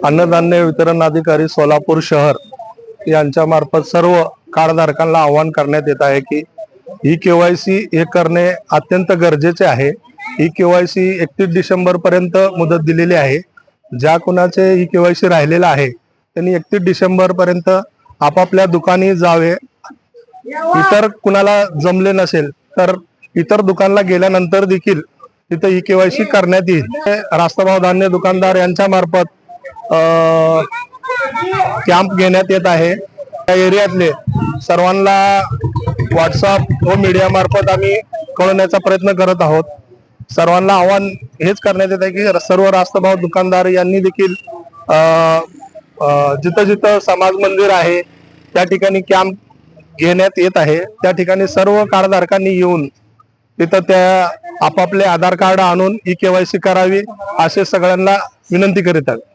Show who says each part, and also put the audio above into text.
Speaker 1: अन्नधान्य वितरण अधिकारी सोलापूर शहर यांच्या मार्फत सर्व कार्डधारकांना आवाहन करण्यात येत आहे की ई केवायसी हे करणे अत्यंत गरजेचे आहे। ई केवायसी 31 डिसेंबर पर्यंत मुदत दिलेली आहे। ज्या कुणाचे ई केवायसी राहिलेला आहे त्यांनी 31 डिसेंबर पर्यंत आपापल्या दुकानी जावे। इतर कुणाला जमले नसेल तर इतर दुकानला गेल्यानंतर देखील तिथे ई केवायसी करण्यात येईल। रास्तभाव धान्य दुकानदार यांच्या मार्फत कॅम्प घेण्यात येत आहे। त्या एरियातले सर्वांना व्हॉट्सअप व मीडिया मार्फत आम्ही कळवण्याचा प्रयत्न करत आहोत। सर्वांना आव्हान हेच करण्यात येत आहे की सर्व रास्तभाव दुकानदार यांनी देखील जिथं जिथं समाज मंदिर आहे त्या ठिकाणी कॅम्प घेण्यात येत आहे। त्या ठिकाणी सर्व कार्डधारकांनी येऊन तिथं त्या आपापले आधार कार्ड आणून ई केवायसी करावी असे सगळ्यांना विनंती करीत आहे।